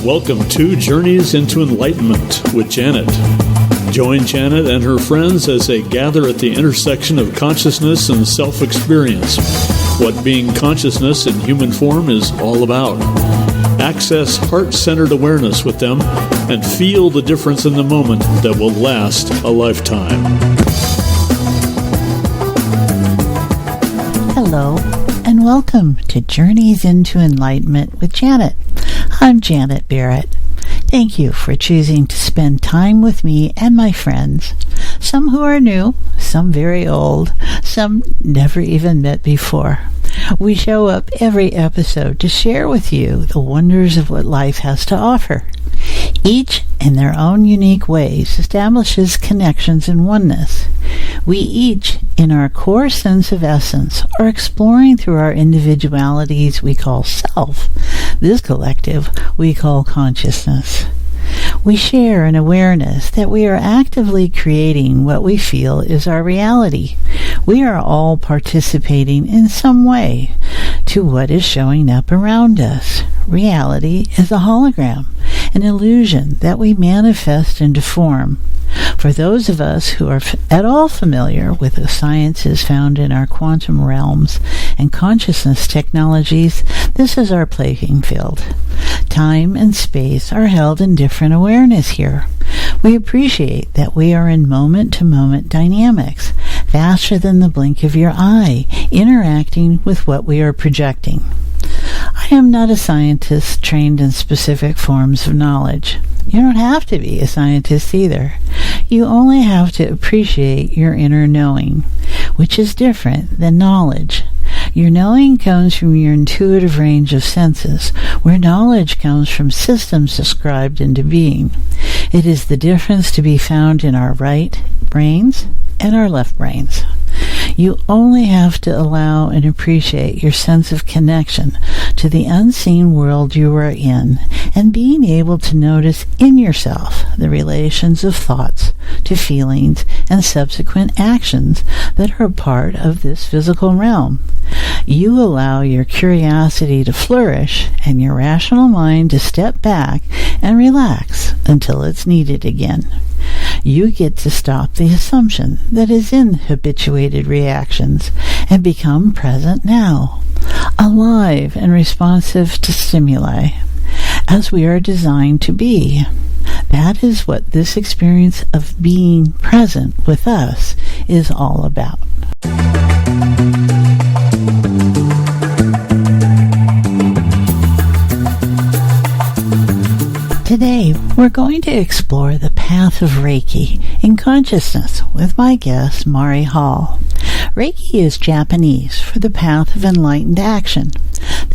Welcome to Journeys into Enlightenment with Janet. Join Janet and her friends as they gather at the intersection of consciousness and self-experience. What being consciousness in human form is all about. Access heart-centered awareness with them and feel the difference in the moment that will last a lifetime. Hello, and welcome to Journeys into Enlightenment with Janet. I'm Janet Barrett. Thank you for choosing to spend time with me and my friends, some who are new, some very old, some never even met before. We show up every episode to share with you the wonders of what life has to offer. Each, in their own unique ways, establishes connections and oneness. We each, in our core sense of essence, are exploring through our individualities we call self. This collective we call consciousness. We share an awareness that we are actively creating what we feel is our reality. We are all participating in some way to what is showing up around us. Reality is a hologram, an illusion that we manifest into form. For those of us who are at all familiar with the sciences found in our quantum realms and consciousness technologies, this is our playing field. Time and space are held in different awareness here. We appreciate that we are in moment-to-moment dynamics, faster than the blink of your eye, interacting with what we are projecting. I am not a scientist trained in specific forms of knowledge. You don't have to be a scientist either. You only have to appreciate your inner knowing, which is different than knowledge. Your knowing comes from your intuitive range of senses, where knowledge comes from systems described into being. It is the difference to be found in our right brains and our left brains. You only have to allow and appreciate your sense of connection to the unseen world you are in, and being able to notice in yourself the relations of thoughts to feelings and subsequent actions that are a part of this physical realm. You allow your curiosity to flourish and your rational mind to step back and relax until it's needed again. You get to stop the assumption that is in habituated reactions and become present now, alive and responsive to stimuli, as we are designed to be. That is what this experience of being present with us is all about. Today, we're going to explore the path of Reiki in consciousness with my guest, Mari Hall. Reiki is Japanese for the path of enlightened action.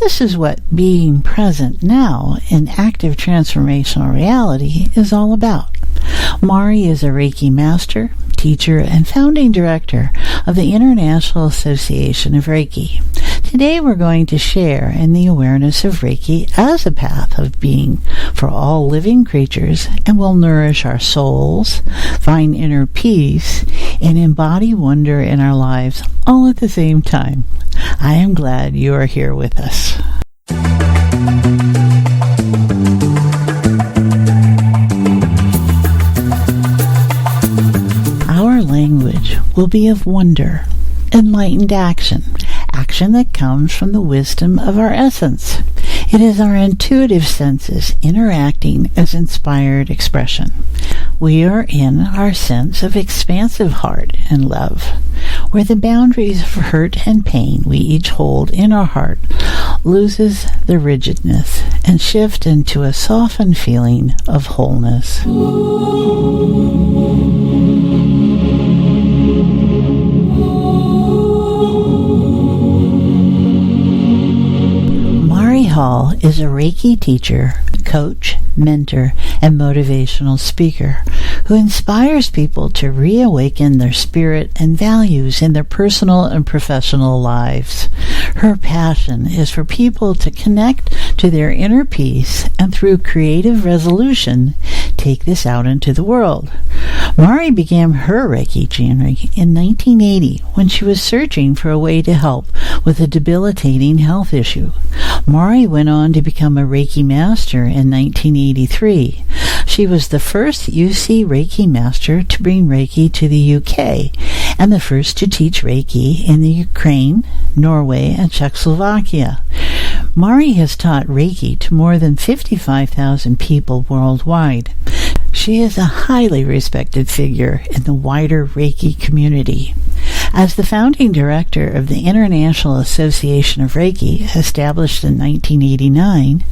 This is what being present now in active transformational reality is all about. Mari is a Reiki Master, teacher, and founding director of the International Association of Reiki. Today we're going to share in the awareness of Reiki as a path of being for all living creatures, and will nourish our souls, find inner peace, and embody wonder in our lives all at the same time. I am glad you are here with us. Our language will be of wonder, enlightened action that comes from the wisdom of our essence. It is our intuitive senses interacting as inspired expression. We are in our sense of expansive heart and love, where the boundaries of hurt and pain we each hold in our heart loses the rigidness and shift into a softened feeling of wholeness. Hall is a Reiki teacher, coach, mentor, and motivational speaker who inspires people to reawaken their spirit and values in their personal and professional lives. Her passion is for people to connect to their inner peace and through creative resolution take this out into the world. Mari began her Reiki journey in 1980 when she was searching for a way to help with a debilitating health issue. Mari went on to become a Reiki Master in 1983. She was the first UC Reiki Master to bring Reiki to the UK and the first to teach Reiki in the Ukraine, Norway, and Czechoslovakia. Mari has taught Reiki to more than 55,000 people worldwide. She is a highly respected figure in the wider Reiki community. As the founding director of the International Association of Reiki, established in 1989,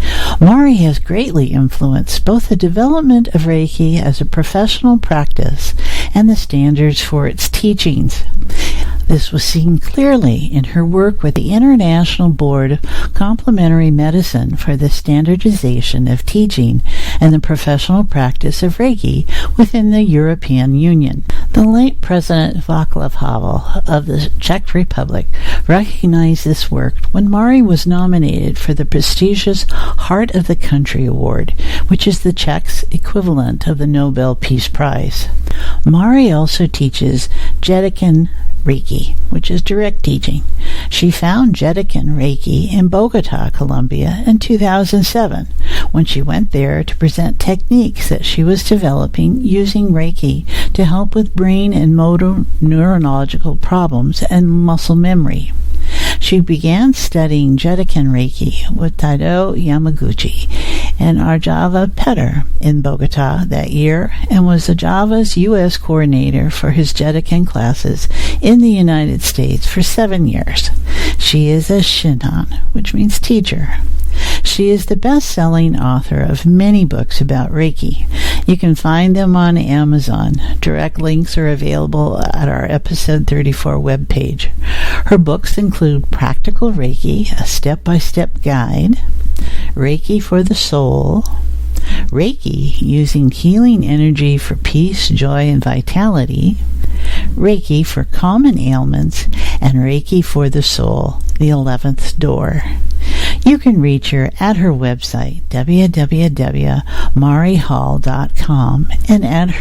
Mari has greatly influenced both the development of Reiki as a professional practice and the standards for its teachings. This was seen clearly in her work with the International Board of Complementary Medicine for the standardization of teaching and the professional practice of Reiki within the European Union. The late President Václav Havel of the Czech Republic recognized this work when Mari was nominated for the prestigious Heart of the Country Award, which is the Czechs' equivalent of the Nobel Peace Prize. Mari also teaches Jedikan Reiki, which is direct teaching. She found Jedikan Reiki in Bogota, Colombia in 2007 when she went there to present techniques that she was developing using Reiki to help with brain and motor neurological problems and muscle memory. She began studying Jedikan Reiki with Taido Yamaguchi and Arjava Petter in Bogota that year and was Arjava's U.S. coordinator for his Jedikan classes in the United States for 7 years. She is a Shinhan, which means teacher. She is the best-selling author of many books about Reiki. You can find them on Amazon. Direct links are available at our episode 34 webpage. Her books include Practical Reiki, a step-by-step guide, Reiki for the Soul, Reiki using healing energy for peace, joy, and vitality, Reiki for common ailments, and Reiki for the Soul, the 11th door. You can reach her at her website, www.marihall.com, and at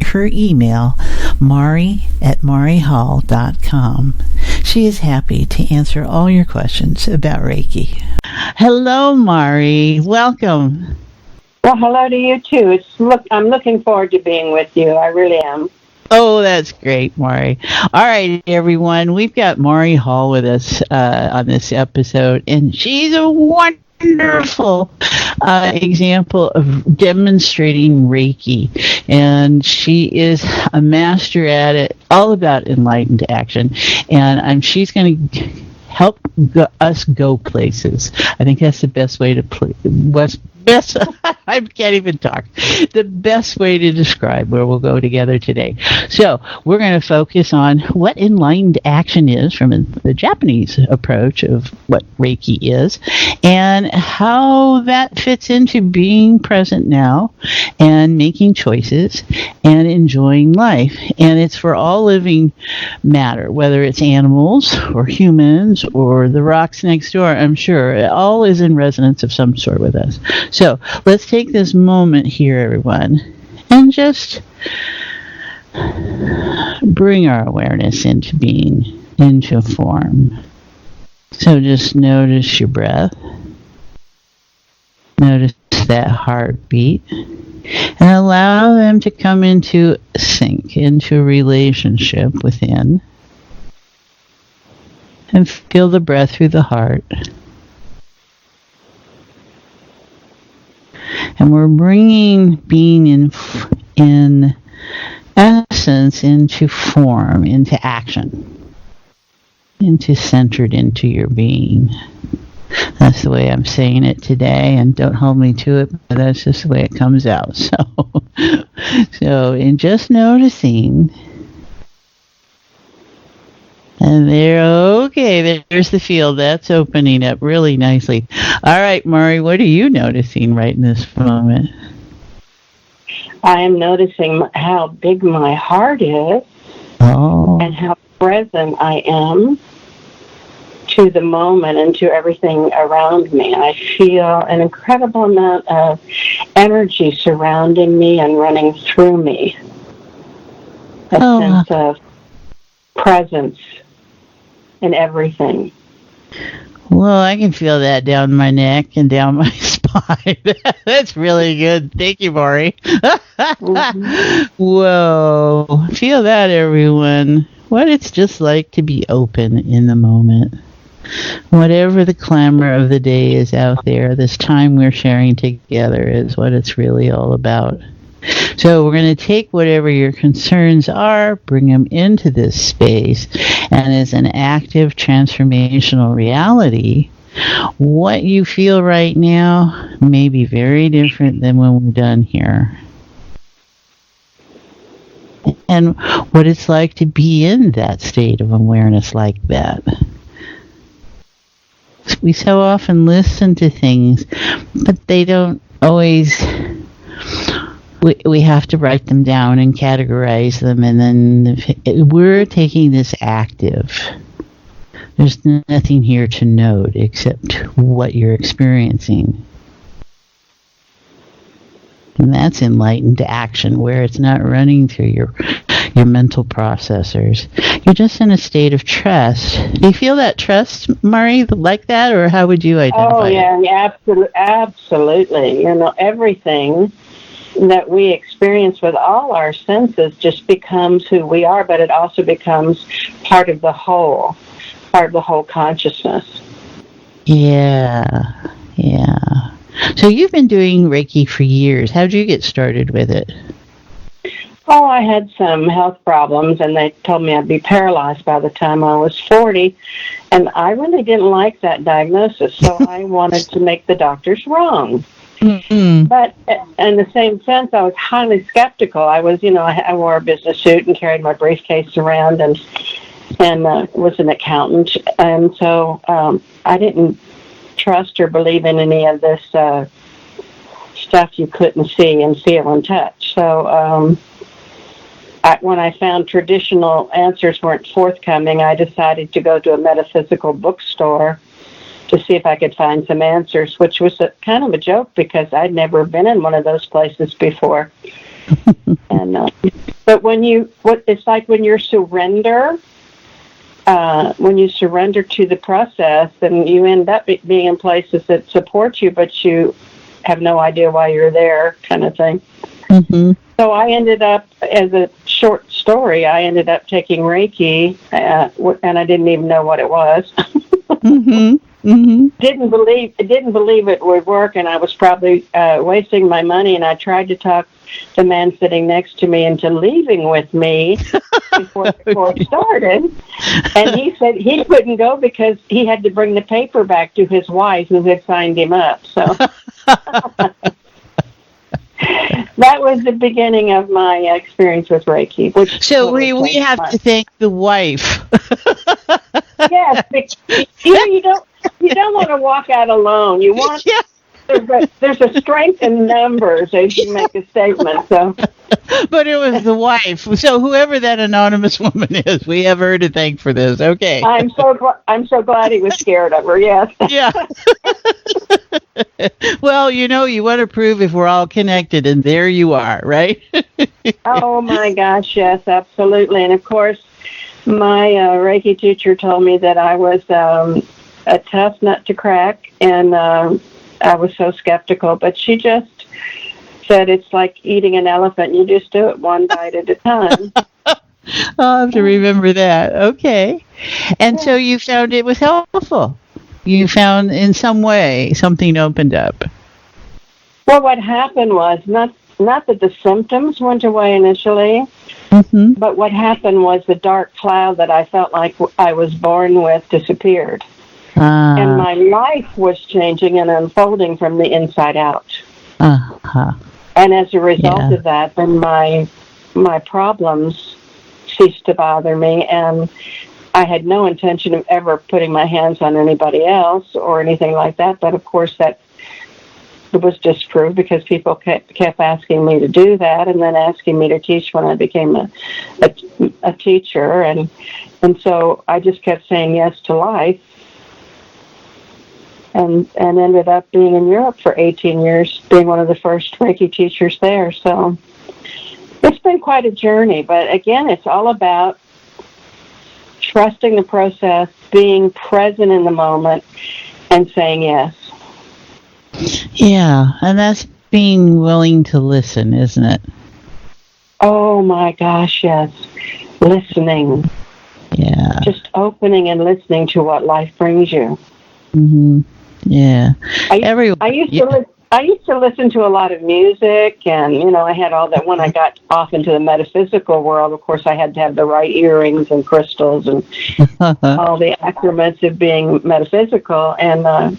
her email, mari@marihall.com. She is happy to answer all your questions about Reiki. Hello, Mari. Welcome. Well, hello to you, too. I'm looking forward to being with you. I really am. Oh, that's great, Mari. All right, everyone. We've got Mari Hall with us on this episode, and she's a wonderful example of demonstrating Reiki. And she is a master at it, all about enlightened action. And she's going to help us go places. I think that's the best way to play. Best, I can't even talk. The best way to describe where we'll go together today. So we're going to focus on what enlightened action is from the Japanese approach of what Reiki is and how that fits into being present now and making choices and enjoying life. And it's for all living matter, whether it's animals or humans or the rocks next door, I'm sure. It all is in resonance of some sort with us. So let's take this moment here, everyone, and just bring our awareness into being, into form. So just notice your breath. Notice that heartbeat. And allow them to come into sync, into a relationship within. And feel the breath through the heart. And we're bringing being in essence into form, into action, into centered into your being. That's the way I'm saying it today, and don't hold me to it, but that's just the way it comes out. So in just noticing, and there's the field. That's opening up really nicely. All right, Mari, what are you noticing right in this moment? I am noticing how big my heart is and how present I am to the moment and to everything around me. I feel an incredible amount of energy surrounding me and running through me. A sense of presence in everything. Well, I can feel that down my neck and down my spine. That's really good. Thank you, Maury. Whoa. Feel that, everyone. What it's just like to be open in the moment. Whatever the clamor of the day is out there, this time we're sharing together is what it's really all about. So we're going to take whatever your concerns are, bring them into this space, and as an active transformational reality, what you feel right now may be very different than when we're done here. And what it's like to be in that state of awareness like that. We so often listen to things, but they don't always... We have to write them down and categorize them, and then we're taking this active. There's nothing here to note except what you're experiencing. And that's enlightened action, where it's not running through your mental processors. You're just in a state of trust. Do you feel that trust, Mari, like that, or how would you identify it? Oh, yeah, absolutely. Everything that we experience with all our senses just becomes who we are, but it also becomes part of the whole consciousness. Yeah. So you've been doing Reiki for years. How did you get started with it? Oh, I had some health problems, and they told me I'd be paralyzed by the time I was 40, and I really didn't like that diagnosis, so I wanted to make the doctors wrong. Mm-hmm. But in the same sense, I was highly skeptical. I was, I wore a business suit and carried my briefcase around and was an accountant. And so I didn't trust or believe in any of this stuff you couldn't see and feel and touch. So when I found traditional answers weren't forthcoming, I decided to go to a metaphysical bookstore to see if I could find some answers, which was kind of a joke because I'd never been in one of those places before. And but it's like when you surrender to the process, and you end up being in places that support you, but you have no idea why you're there, kind of thing. Mm-hmm. So I ended up, as a short story, taking Reiki, and I didn't even know what it was. Mm-hmm. Mm-hmm. Didn't believe it would work, and I was probably wasting my money. And I tried to talk the man sitting next to me into leaving with me before the course started. And he said he couldn't go because he had to bring the paper back to his wife who had signed him up. So that was the beginning of my experience with Reiki. So we have to thank the wife. Yes, you don't want to walk out alone. You want there's a strength in numbers as you make a statement. So, but it was the wife. So whoever that anonymous woman is, we have her to thank for this. Okay. I'm so glad he was scared of her. Yes. Yeah. Well, you want to prove if we're all connected, and there you are, right? Oh my gosh, yes, absolutely. And of course, my Reiki teacher told me that I was a tough nut to crack, and I was so skeptical. But she just said it's like eating an elephant. You just do it one bite at a time. I'll have to remember that. Okay. And so you found it was helpful. You found in some way something opened up. Well, what happened was not that the symptoms went away initially, mm-hmm. but what happened was the dark cloud that I felt like I was born with disappeared. And my life was changing and unfolding from the inside out. Uh-huh. And as a result of that, then my problems ceased to bother me, and I had no intention of ever putting my hands on anybody else or anything like that. But of course, that was disproved because people kept asking me to do that, and then asking me to teach when I became a teacher, and so I just kept saying yes to life. And ended up being in Europe for 18 years, being one of the first Reiki teachers there. So it's been quite a journey. But again, it's all about trusting the process, being present in the moment, and saying yes. Yeah, and that's being willing to listen, isn't it? Oh my gosh, yes. Listening. Yeah. Just opening and listening to what life brings you. Mm-hmm. Yeah. I used to listen to a lot of music, and I had all that. When I got off into the metaphysical world, of course, I had to have the right earrings and crystals and all the accoutrements of being metaphysical. And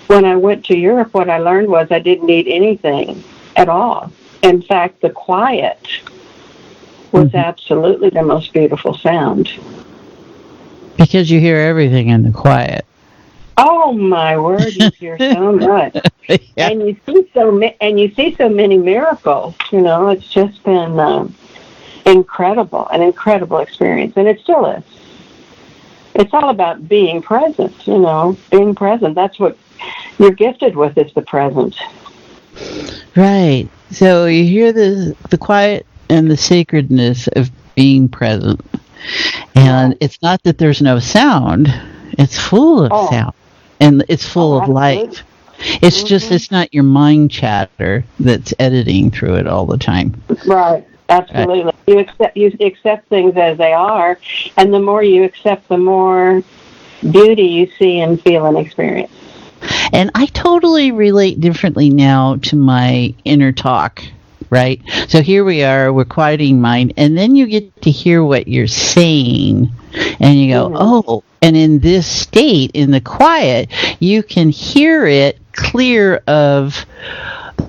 when I went to Europe, what I learned was I didn't need anything at all. In fact, the quiet was absolutely the most beautiful sound. Because you hear everything in the quiet. Oh my word! You hear so much, Yeah. and you see so many miracles. It's just been an incredible experience, and it still is. It's all about being present. Being present. That's what you're gifted with, is the present. Right. So you hear the quiet and the sacredness of being present, and it's not that there's no sound. It's full of sound. And it's full of life. It's just, it's not your mind chatter that's editing through it all the time. Right. Absolutely. Right. You accept things as they are, and the more you accept, the more beauty you see and feel and experience. And I totally relate differently now to my inner talk, right? So here we are, we're quieting mind, and then you get to hear what you're saying, and you go, oh, and in this state, in the quiet, you can hear it clear of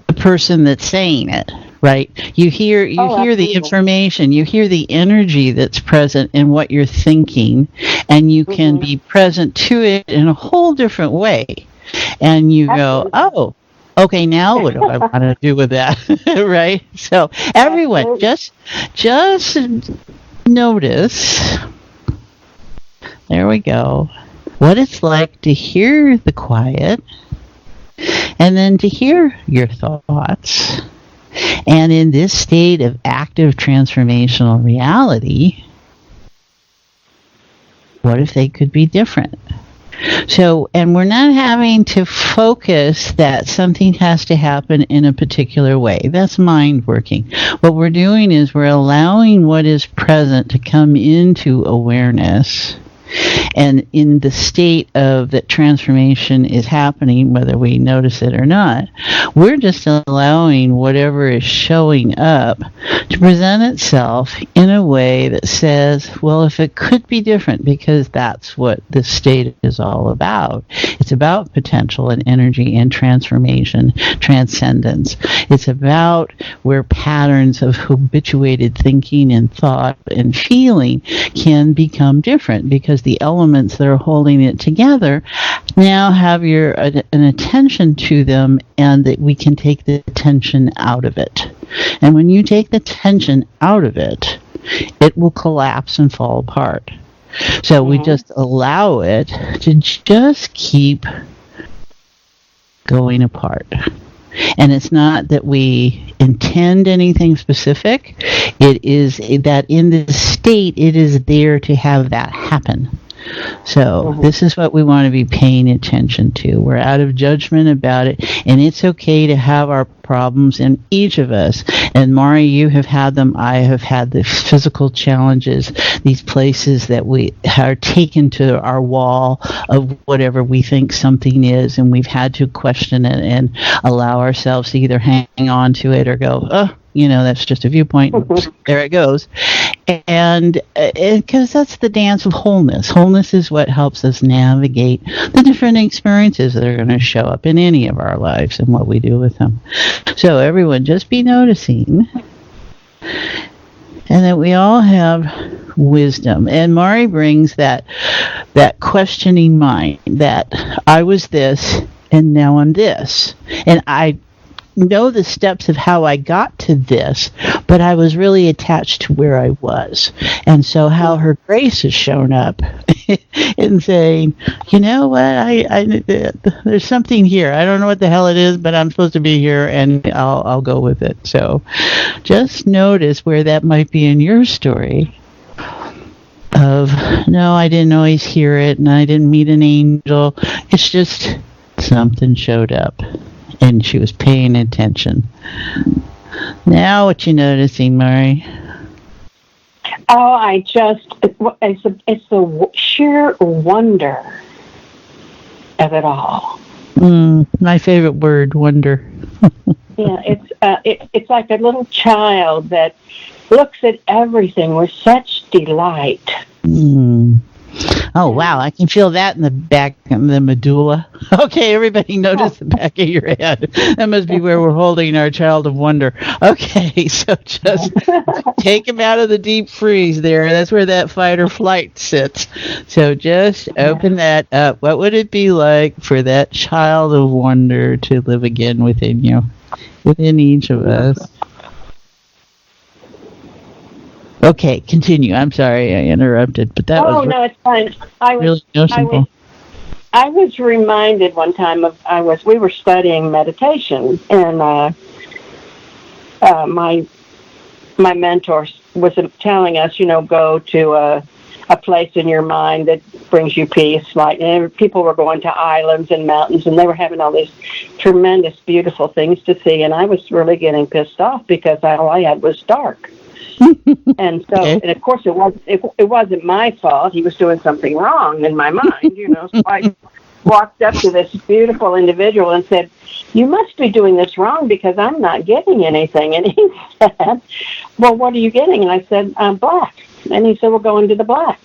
the person that's saying it, right? You hear the information, you hear the energy that's present in what you're thinking, and you can be present to it in a whole different way. And you go, oh, okay, now what do I want to do with that? Right? So everyone, just notice, there we go, what it's like to hear the quiet, and then to hear your thoughts. And in this state of active transformational reality, what if they could be different? So, and we're not having to focus that something has to happen in a particular way. That's mind working. What we're doing is we're allowing what is present to come into awareness. And in the state of that transformation is happening, whether we notice it or not, we're just allowing whatever is showing up to present itself in a way that says, well, if it could be different, because that's what this state is all about. It's about potential and energy and transformation, transcendence. It's about where patterns of habituated thinking and thought and feeling can become different, because the elements that are holding it together now have an attention to them, and that we can take the tension out of it. And when you take the tension out of it, it will collapse and fall apart. So we just allow it to just keep going apart. And it's not that we intend anything specific. It is that in this state, it is there to have that happen. So this is what we want to be paying attention to. We're out of judgment about it, and it's okay to have our problems, in each of us. And Mari, you have had them. I have had the physical challenges, these places that we are taken to our wall of whatever we think something is, and we've had to question it and allow ourselves to either hang on to it or go, oh, that's just a viewpoint. There it goes. And because that's the dance of wholeness. Wholeness is what helps us navigate the different experiences that are going to show up in any of our lives and what we do with them. So everyone, just be noticing, and that we all have wisdom. And Mari brings that questioning mind, that I was this and now I'm this. And I know the steps of how I got to this, but I was really attached to where I was. And so how her grace has shown up in saying, you know what, I there's something here. I don't know what the hell it is, but I'm supposed to be here, and I'll go with it. So just notice where that might be in your story. of, no, I didn't always hear it, and I didn't meet an angel. It's just something showed up, and she was paying attention. Now what you noticing, Mari? Oh, it's the sheer wonder of it all. My favorite word, wonder. Yeah, it's like a little child that looks at everything with such delight. Oh, wow. I can feel that in the back of the medulla. Okay, everybody notice the back of your head. That must be where we're holding our child of wonder. Okay, so just take him out of the deep freeze there. That's where that fight or flight sits. So just open that up. What would it be like for that child of wonder to live again within you, within each of us? Okay, continue. I'm sorry I interrupted, but that was no, it's fine. really noticeable. I was reminded one time we were studying meditation, and my mentor was telling us, go to a place in your mind that brings you peace. And people were going to islands and mountains, and they were having all these tremendous, beautiful things to see, and I was really getting pissed off because all I had was dark. And so, and of course, it wasn't my fault. He was doing something wrong in my mind, So I walked up to this beautiful individual and said, "You must be doing this wrong because I'm not getting anything." And he said, "Well, what are you getting?" And I said, "Black." And he said, "Well, go into the black."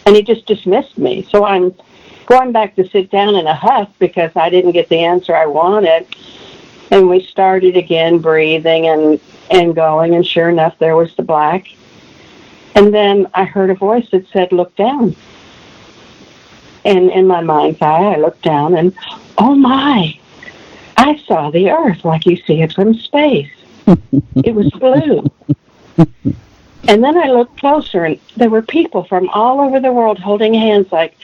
And he just dismissed me. So I'm going back to sit down in a huff because I didn't get the answer I wanted. And we started again breathing and going, and sure enough, there was the black. And then I heard a voice that said, "Look down." And in my mind's eye, I looked down, and oh my, I saw the earth like you see it from space. It was blue. And then I looked closer, and there were people from all over the world holding hands like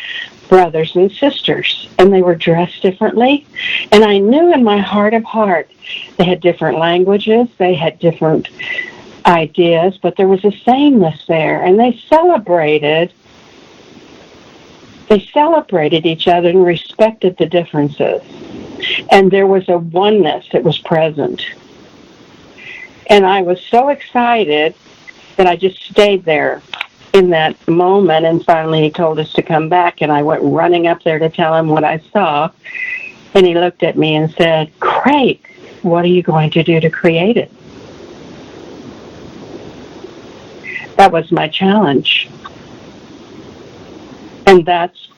brothers and sisters, and they were dressed differently. And I knew in my heart of heart they had different languages, they had different ideas, but there was a sameness there, and they celebrated each other and respected the differences. And there was a oneness that was present. And I was so excited that I just stayed there in that moment, and finally he told us to come back, and I went running up there to tell him what I saw, and he looked at me and said, "Great, what are you going to do to create it?" That was my challenge. And that's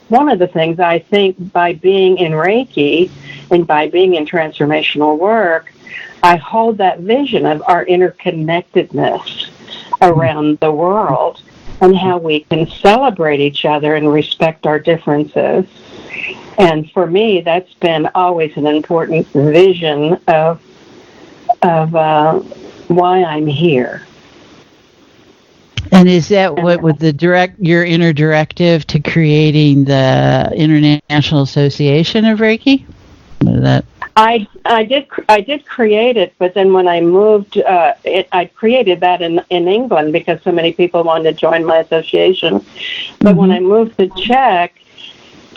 one of the things I think by being in Reiki and by being in transformational work, I hold that vision of our interconnectedness around the world and how we can celebrate each other and respect our differences. And for me, that's been always an important vision of why I'm here. And is that what with your inner directive to creating the International Association of Reiki? I did create it, but then when I moved, I created that in England because so many people wanted to join my association. But when I moved to Czech,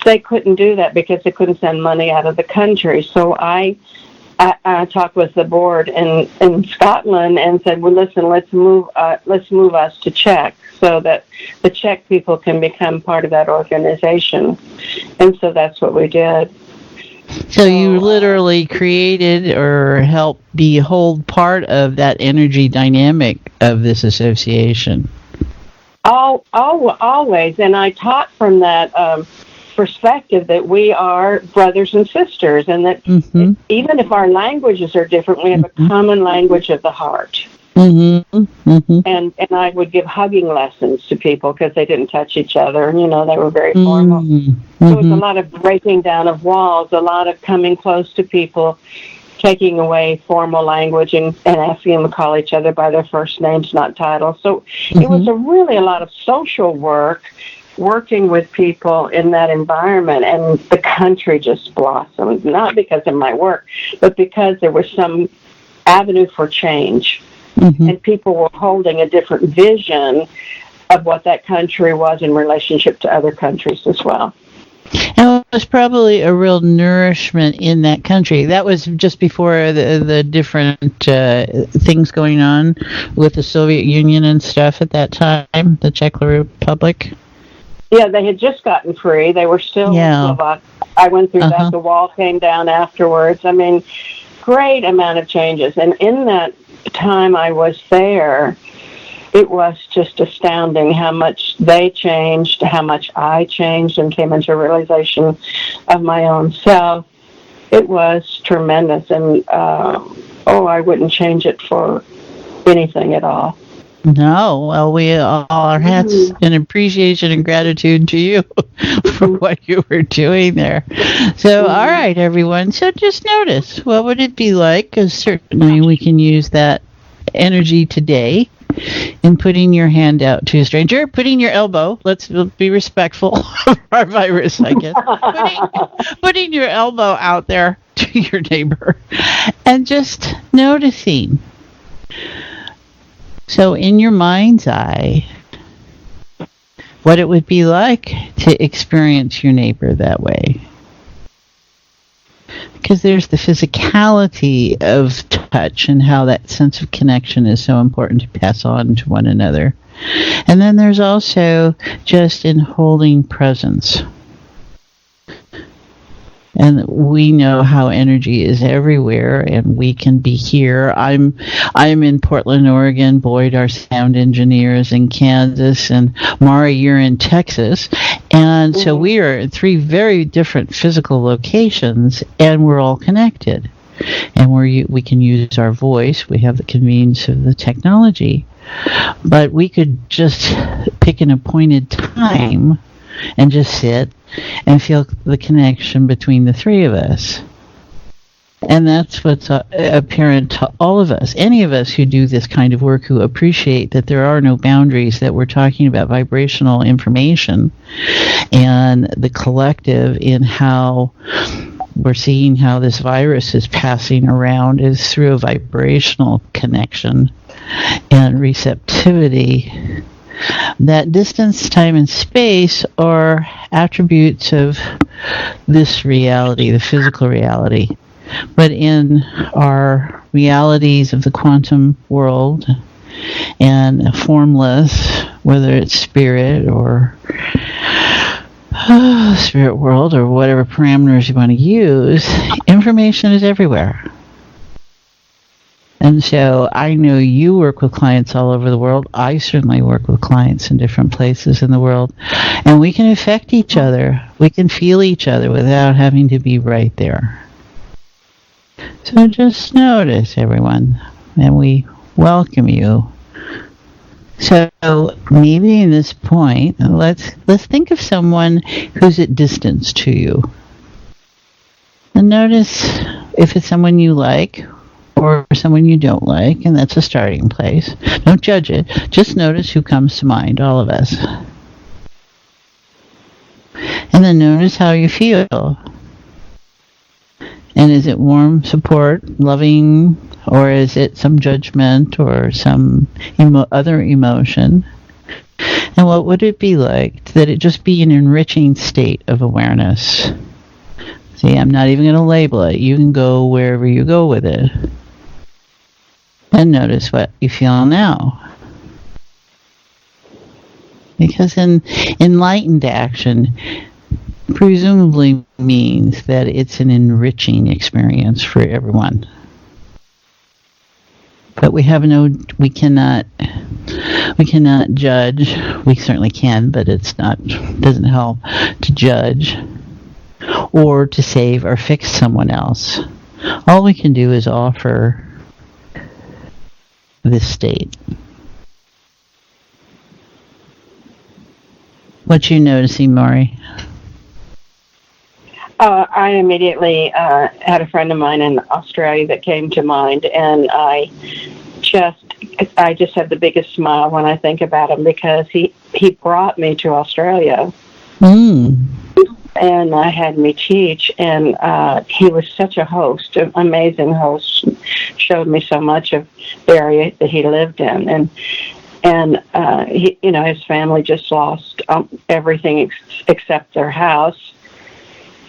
they couldn't do that because they couldn't send money out of the country. So I talked with the board in Scotland and said, "Well, listen, let's move us to Czech so that the Czech people can become part of that organization." And so that's what we did. So you literally created or helped hold part of that energy dynamic of this association. Always, and I taught from that perspective that we are brothers and sisters, and that even if our languages are different, we have a common language of the heart. And I would give hugging lessons to people because they didn't touch each other. They were very formal. So it was a lot of breaking down of walls, a lot of coming close to people, taking away formal language and asking them to call each other by their first names, not titles. So it was really a lot of social work, working with people in that environment, and the country just blossomed, not because of my work, but because there was some avenue for change. And people were holding a different vision of what that country was in relationship to other countries as well. And it was probably a real nourishment in that country. That was just before the different things going on with the Soviet Union and stuff at that time, the Czech Republic. Yeah, they had just gotten free. They were still in Slovak. I went through that. The wall came down afterwards. I mean, great amount of changes. And in that time I was there, it was just astounding how much they changed, how much I changed and came into a realization of my own self. It was tremendous, and I wouldn't change it for anything at all. No, well, we all our hats in appreciation and gratitude to you for what you were doing there. So, all right, everyone. So just notice, what would it be like? Because certainly we can use that energy today in putting your hand out to a stranger, putting your elbow, let's be respectful of our virus, I guess, putting your elbow out there to your neighbor and just noticing. So in your mind's eye, what it would be like to experience your neighbor that way. Because there's the physicality of touch and how that sense of connection is so important to pass on to one another. And then there's also just in holding presence. And we know how energy is everywhere, and we can be here. I'm in Portland, Oregon. Boyd, our sound engineer, is in Kansas, and Mari, you're in Texas. And so we are in 3 very different physical locations, and we're all connected. And we can use our voice. We have the convenience of the technology. But we could just pick an appointed time and just sit and feel the connection between the 3 of us. And that's what's apparent to all of us, any of us who do this kind of work, who appreciate that there are no boundaries, that we're talking about vibrational information and the collective in how we're seeing how this virus is passing around is through a vibrational connection and receptivity. That distance, time, and space are attributes of this reality, the physical reality. But in our realities of the quantum world and formless, whether it's spirit or spirit world or whatever parameters you want to use, information is everywhere. And so I know you work with clients all over the world. I certainly work with clients in different places in the world. And we can affect each other. We can feel each other without having to be right there. So just notice, everyone, and we welcome you. So maybe in this point, let's think of someone who's at distance to you. And notice if it's someone you like or someone you don't like, and that's a starting place. Don't judge it. Just notice who comes to mind, all of us. And then notice how you feel. And is it warm support, loving, or is it some judgment or some other emotion? And what would it be like that it just be an enriching state of awareness? See, I'm not even going to label it. You can go wherever you go with it. And notice what you feel now. Because enlightened action presumably means that it's an enriching experience for everyone. But we cannot judge. We certainly can, but doesn't help to judge or to save or fix someone else. All we can do is offer this state. What you noticing, Maury? I immediately had a friend of mine in Australia that came to mind, and I just have the biggest smile when I think about him, because he brought me to Australia. And had me teach, and he was such a host, an amazing host, showed me so much of the area that he lived in. And and his family just lost everything except their house.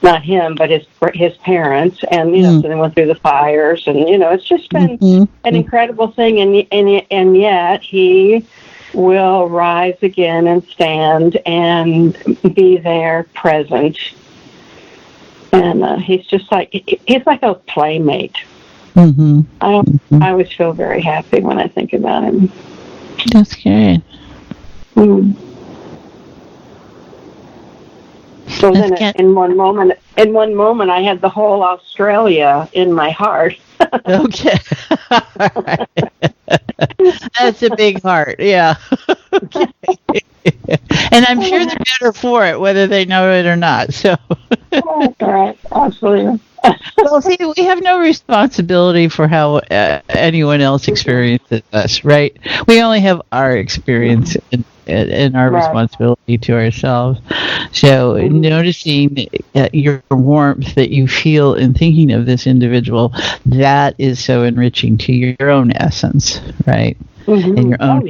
Not him, but his parents, and so they went through the fires, and it's just been an incredible thing, and yet he will rise again and stand and be there, present, and he's like a playmate. I always feel very happy when I think about him. That's good. So then, in one moment, I had the whole Australia in my heart. Okay. That's a big heart, yeah. Okay. And I'm sure they're better for it, whether they know it or not. So. All right, absolutely. Well, see, we have no responsibility for how anyone else experiences us, right? We only have our experience and our responsibility to ourselves. So noticing your warmth that you feel in thinking of this individual, that is so enriching to your own essence, right? And your own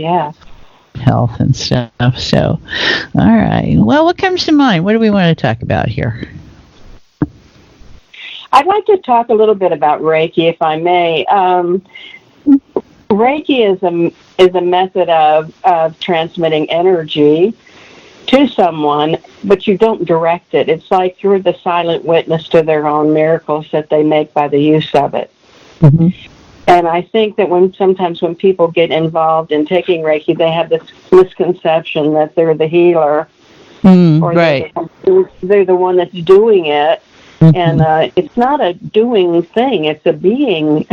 health and stuff. So, all right. Well, what comes to mind? What do we want to talk about here? I'd like to talk a little bit about Reiki, if I may. Reiki is a method of transmitting energy to someone, but you don't direct it. It's like you're the silent witness to their own miracles that they make by the use of it. And I think that sometimes when people get involved in taking Reiki, they have this misconception that they're the healer, or they're the one that's doing it. And it's not a doing thing; it's a being,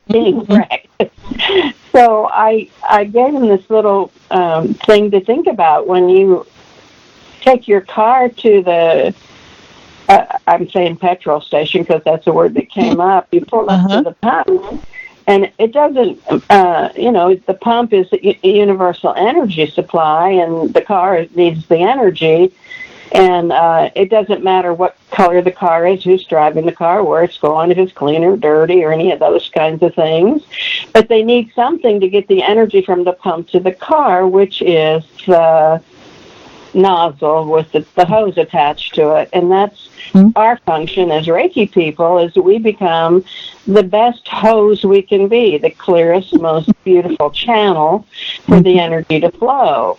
being practice. So I gave him this little thing to think about when you take your car to the. I'm saying petrol station because that's the word that came up. You pull up to the pump, and it doesn't. The pump is a universal energy supply, and the car needs the energy. And it doesn't matter what color the car is, who's driving the car, where it's going, if it's clean or dirty or any of those kinds of things. But they need something to get the energy from the pump to the car, which is the nozzle with the hose attached to it. And that's our function as Reiki people, is we become the best hose we can be, the clearest, most beautiful channel for the energy to flow.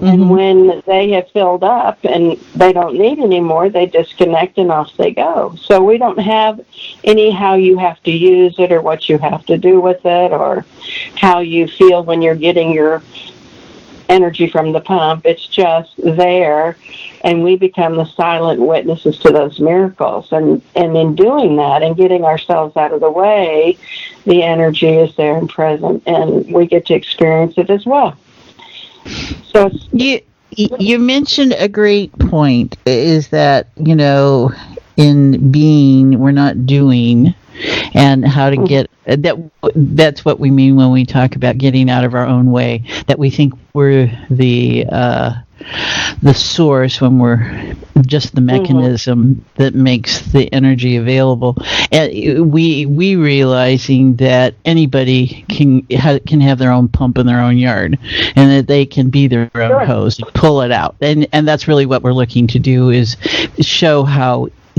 And when they have filled up and they don't need any more, they disconnect and off they go. So we don't have any how you have to use it or what you have to do with it or how you feel when you're getting your energy from the pump. It's just there, and we become the silent witnesses to those miracles. And in doing that and getting ourselves out of the way, the energy is there and present, and we get to experience it as well. So you mentioned a great point, is that, in being, we're not doing, and how to get that's what we mean when we talk about getting out of our own way, that we think we're the source when we're just the mechanism that makes the energy available. And we realizing that anybody can have their own pump in their own yard, and that they can be their own hose and pull it out. And that's really what we're looking to do, is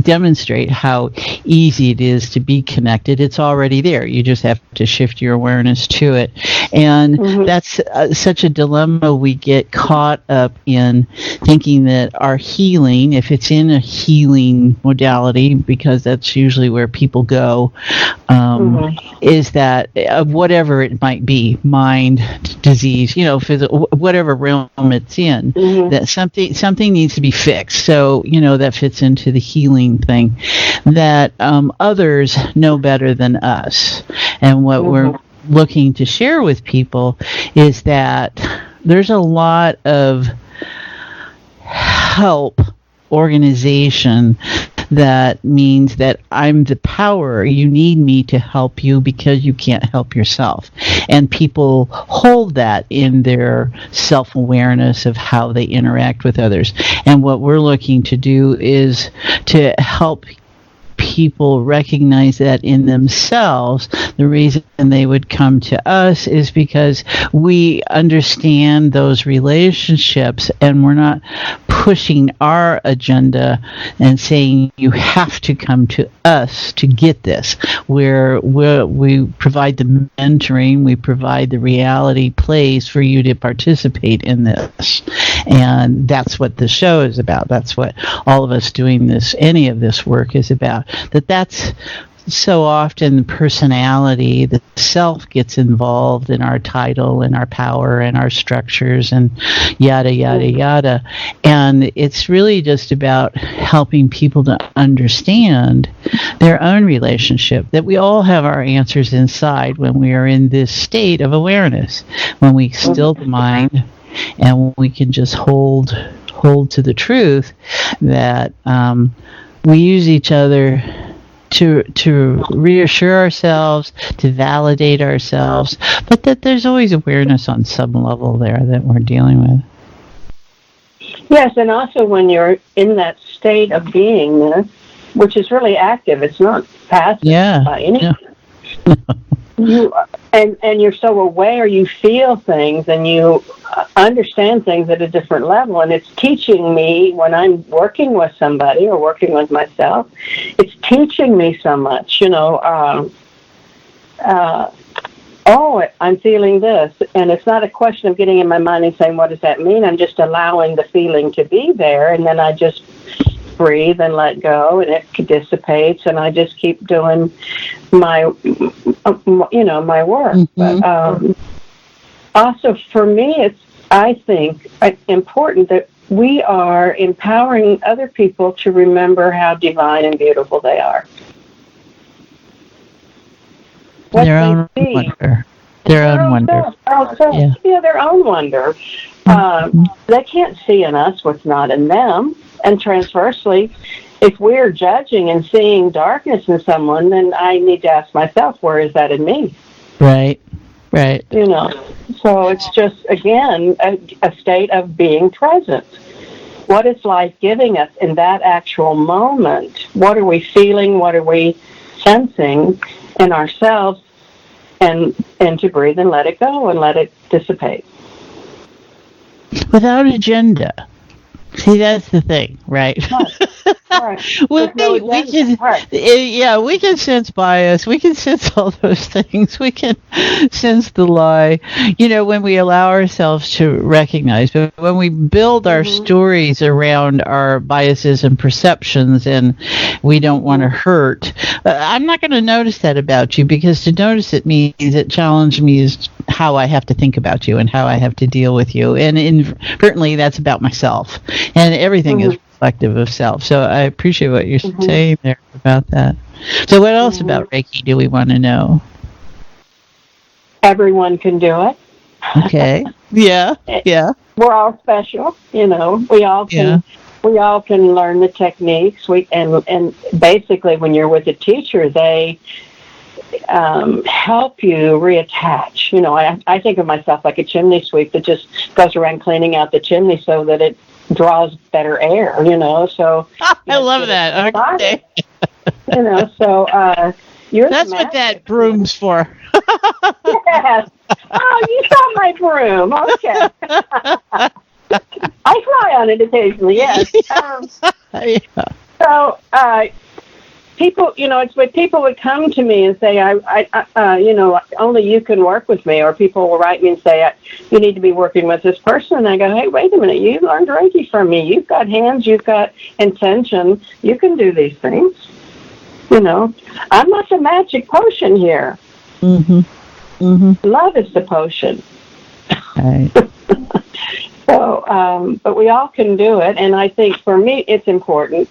demonstrate how easy it is to be connected. It's already there. You just have to shift your awareness to it. And that's such a dilemma. We get caught up in thinking that our healing, if it's in a healing modality, because that's usually where people go, is that whatever it might be, mind, disease, physical, whatever realm it's in, that something needs to be fixed. So, that fits into the healing thing, that others know better than us. And what we're looking to share with people is that there's a lot of help organization that means that I'm the power. You need me to help you because you can't help yourself. And people hold that in their self-awareness of how they interact with others. And what we're looking to do is to help people recognize that in themselves, the reason they would come to us is because we understand those relationships, and we're not pushing our agenda and saying you have to come to us to get this. We provide the mentoring, we provide the reality plays for you to participate in this. And that's what the show is about. That's what all of us doing this, any of this work is about. That's so often personality, the self gets involved in our title and our power and our structures and yada, yada, yada. And it's really just about helping people to understand their own relationship, that we all have our answers inside when we are in this state of awareness, when we still the mind and we can just hold to the truth that we use each other to reassure ourselves, to validate ourselves, but that there's always awareness on some level there that we're dealing with. Yes, and also when you're in that state of beingness, which is really active, it's not passive by anything. And you're so aware, you feel things and you understand things at a different level, and it's teaching me when I'm working with somebody or working with myself, it's teaching me so much, I'm feeling this, and it's not a question of getting in my mind and saying, what does that mean? I'm just allowing the feeling to be there, and then I just breathe and let go, and it dissipates, and I just keep doing my work. Mm-hmm. But also for me, it's, I think, important that we are empowering other people to remember how divine and beautiful they are. Their own wonder. Their own wonder. Their own wonder. They can't see in us what's not in them. And transversely, if we're judging and seeing darkness in someone, then I need to ask myself, where is that in me? Right. So it's just, again, a state of being present. What is life giving us in that actual moment? What are we feeling? What are we sensing in ourselves? And to breathe and let it go and let it dissipate. Without agenda. See, that's the thing, right? Right. we can sense bias. We can sense all those things. We can sense the lie, when we allow ourselves to recognize. But when we build our stories around our biases and perceptions, and we don't want to hurt, I'm not going to notice that about you, because to notice it means it challenged me is how I have to think about you and how I have to deal with you. And inadvertently, that's about myself. And everything is reflective of self. So I appreciate what you're saying there about that. So what else about Reiki do we want to know? Everyone can do it. Okay. Yeah. We're all special. We all can. We all can learn the techniques. And basically, when you're with a teacher, they help you reattach. I think of myself like a chimney sweep that just goes around cleaning out the chimney so that it draws better air, so I love that. Okay. So that's what that broom's for. Yes. Oh, you saw my broom. Okay. I fly on it occasionally, yes. So people, it's when people would come to me and say, I only you can work with me, or people will write me and say, you need to be working with this person. And I go, hey, wait a minute, you learned Reiki from me. You've got hands, you've got intention. You can do these things. I'm not the magic potion here. Love is the potion. Right. So, but we all can do it. And I think for me, it's important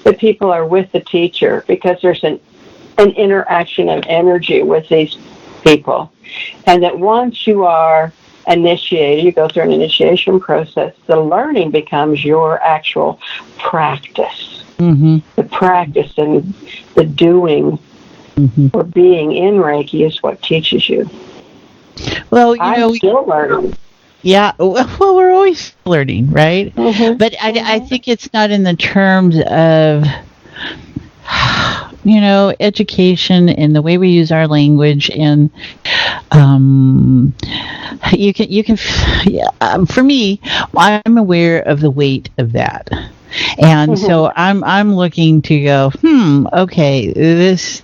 that people are with the teacher, because there's an interaction of energy with these people. And that once you are initiated, you go through an initiation process, the learning becomes your actual practice. The practice and the doing or being in Reiki is what teaches you. Well, I'm still learning. Yeah, well, we're always learning, right? But I think it's not in the terms of education and the way we use our language, and for me, I'm aware of the weight of that. And so I'm looking to go, okay, this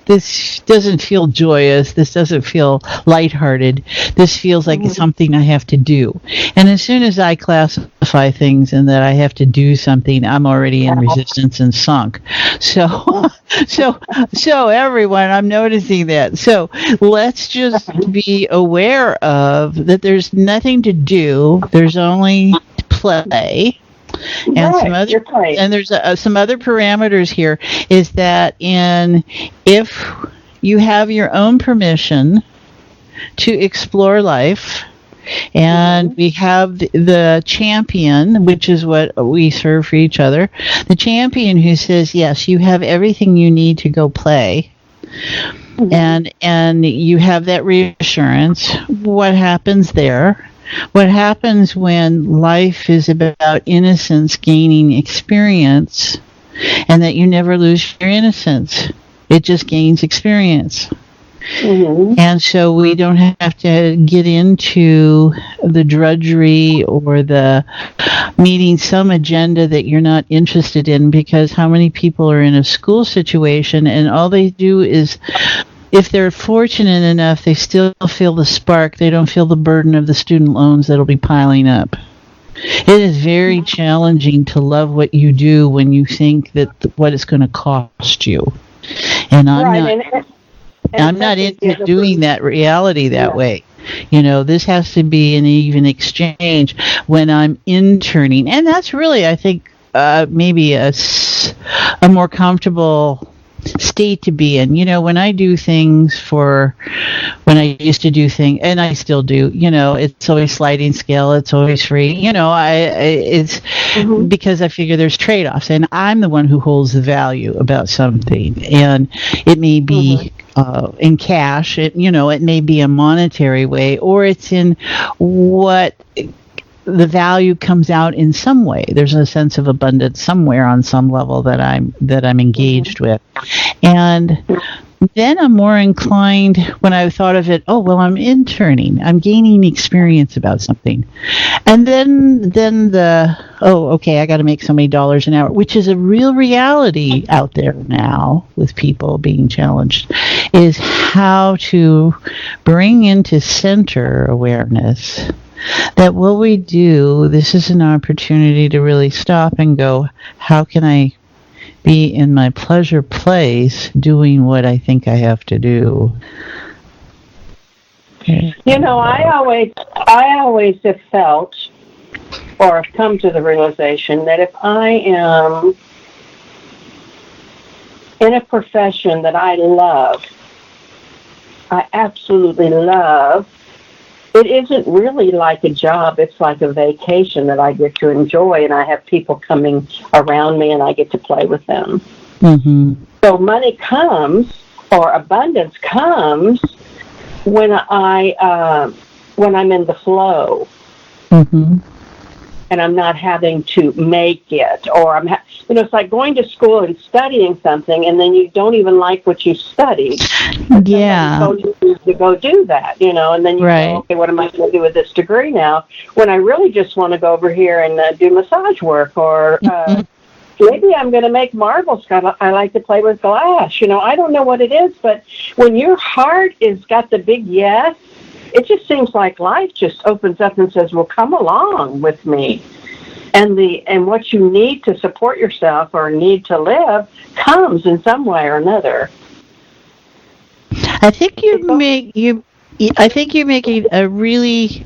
doesn't feel joyous. This doesn't feel lighthearted. This feels like it's something I have to do. And as soon as I classify things and that I have to do something, I'm already in resistance and sunk. So everyone, I'm noticing that. So let's just be aware of that. There's nothing to do. There's only play. And there's some other parameters here, is that if you have your own permission to explore life, and we have the champion, which is what we serve for each other, the champion who says, yes, you have everything you need to go play, and you have that reassurance. What happens there? What happens when life is about innocence gaining experience, and that you never lose your innocence? It just gains experience. And so we don't have to get into the drudgery or the meeting some agenda that you're not interested in, because how many people are in a school situation and all they do is, if they're fortunate enough, they still feel the spark. They don't feel the burden of the student loans that'll be piling up. It is very challenging to love what you do when you think that what it's going to cost you. And I'm not into doing that reality that way. This has to be an even exchange when I'm interning. And that's really, I think, maybe a more comfortable state to be in. When I do things when I used to do things, and I still do, it's always sliding scale, it's always free, it's because I figure there's trade-offs, and I'm the one who holds the value about something, and it may be in cash, it may be a monetary way, or it's in what the value comes out in some way. There's a sense of abundance somewhere on some level that I'm engaged with. And then I'm more inclined, when I thought of it, I'm interning. I'm gaining experience about something. And then I got to make so many dollars an hour, which is a real reality out there now with people being challenged, is how to bring into center awareness that what we do, this is an opportunity to really stop and go, how can I be in my pleasure place doing what I think I have to do? I always have felt, or have come to the realization, that if I am in a profession that I love, I absolutely love, it isn't really like a job. It's like a vacation that I get to enjoy, and I have people coming around me, and I get to play with them. So money comes, or abundance comes, when I'm in the flow, and I'm not having to make it, or it's like going to school and studying something, and then you don't even like what you studied. Yeah. So you go do that, and then you go, okay, what am I going to do with this degree now? When I really just want to go over here and do massage work, or maybe I'm going to make marbles. I like to play with glass. I don't know what it is, but when your heart is got the big yes, it just seems like life just opens up and says, well, come along with me. And what you need to support yourself or need to live comes in some way or another. I think you're making a really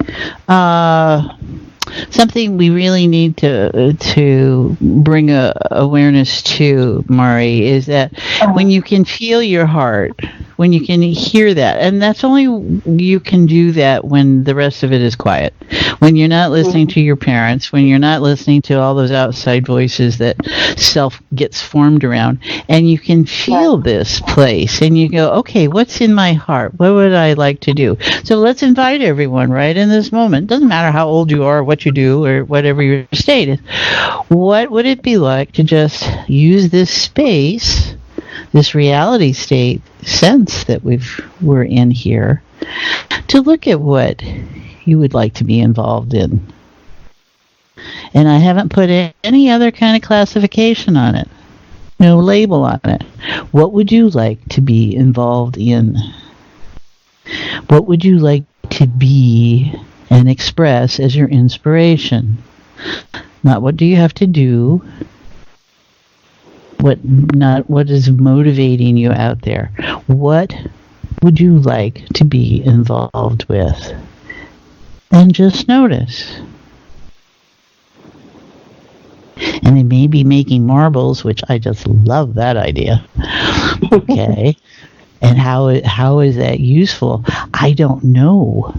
something we really need to bring awareness to, Mari, is that when you can feel your heart, when you can hear that, and that's only you can do that when the rest of it is quiet, when you're not listening to your parents, when you're not listening to all those outside voices that self gets formed around, and you can feel this place, and you go, okay, what's in my heart? What would I like to do? So let's invite everyone right in this moment. Doesn't matter how old you are, what you do, or whatever your state is. What would it be like to just use this space this reality state sense that we're in here, to look at what you would like to be involved in. And I haven't put any other kind of classification on it. No label on it. What would you like to be involved in? What would you like to be and express as your inspiration? Not what do you have to do, not what is motivating you out there. What would you like to be involved with? And just notice. And they may be making marbles, which I just love that idea. Okay. And how is that useful? I don't know.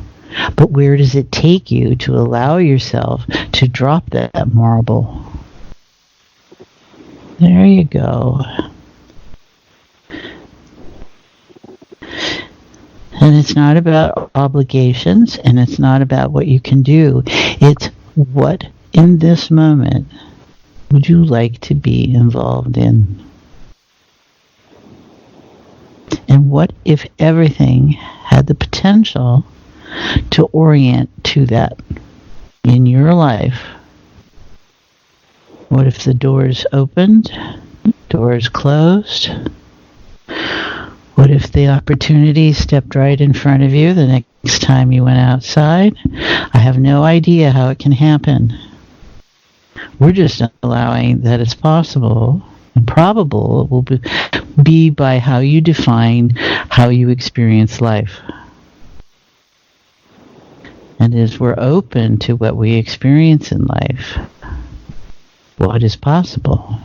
But where does it take you to allow yourself to drop that marble? There you go. And it's not about obligations, and it's not about what you can do. It's what in this moment would you like to be involved in? And what if everything had the potential to orient to that in your life? What if the doors opened, doors closed? What if the opportunity stepped right in front of you the next time you went outside? I have no idea how it can happen. We're just allowing that it's possible and probable. It will be by how you define how you experience life. And as we're open to what we experience in life, what is possible?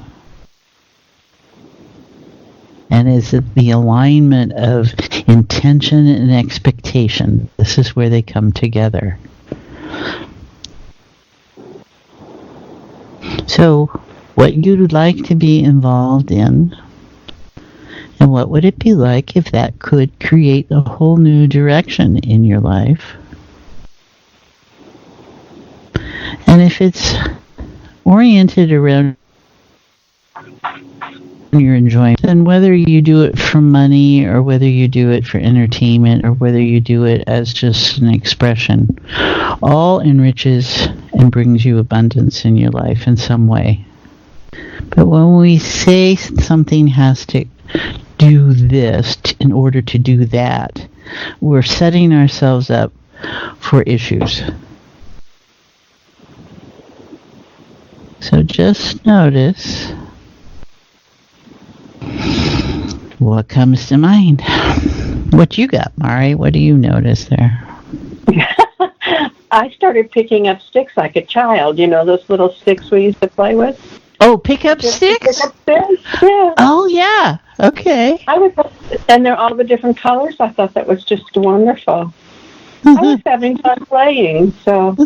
And is it the alignment of intention and expectation? This is where they come together. So, what you'd like to be involved in, and what would it be like if that could create a whole new direction in your life? And if it's oriented around your enjoyment, and whether you do it for money or whether you do it for entertainment or whether you do it as just an expression, all enriches and brings you abundance in your life in some way. But when we say something has to do this in order to do that, we're setting ourselves up for issues. So just notice what comes to mind. What you got, Mari? What do you notice there? I started picking up sticks like a child. You know, those little sticks we used to play with? Oh, pick up sticks? Pick up sticks? Yeah. Oh, yeah. Okay. And they're all the different colors. I thought that was just wonderful. I was having fun playing, so...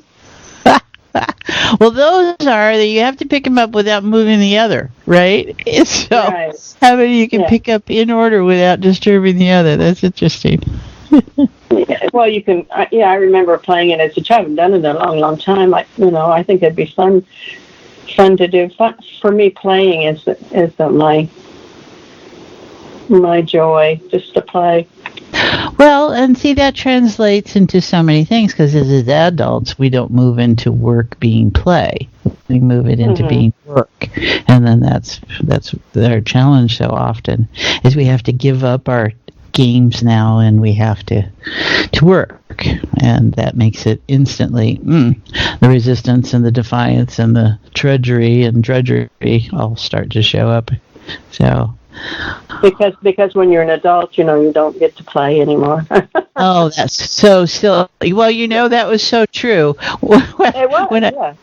Well, those are that you have to pick them up without moving the other, right? So, right. How many you can pick up in order without disturbing the other? That's interesting. Well, you can. I remember playing it as a child. I've done it a long, long time. I think it'd be fun to do. For me, playing is my joy, just to play. Well, and see, that translates into so many things, because as adults, we don't move into work being play. We move it into being work. And then that's our challenge so often, is we have to give up our games now and we have to work. And that makes it instantly, the resistance and the defiance and the drudgery all start to show up. So... Because when you're an adult, you don't get to play anymore. Oh, that's so silly. Well, that was so true. It was,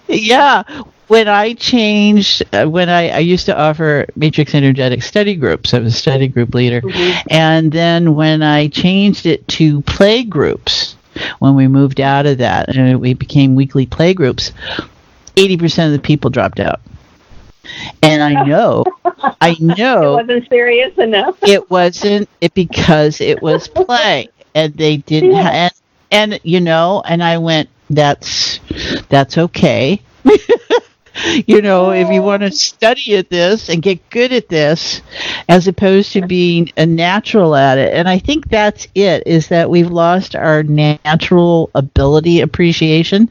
When I changed, when I used to offer matrix energetic study groups, I was a study group leader, and then when I changed it to play groups, when we moved out of that and we became weekly play groups, 80% of the people dropped out. And I know. It wasn't serious enough. It wasn't because it was play, and they didn't have, and I went, that's okay. if you want to study at this and get good at this, as opposed to being a natural at it. And I think that's it, is that we've lost our natural ability appreciation.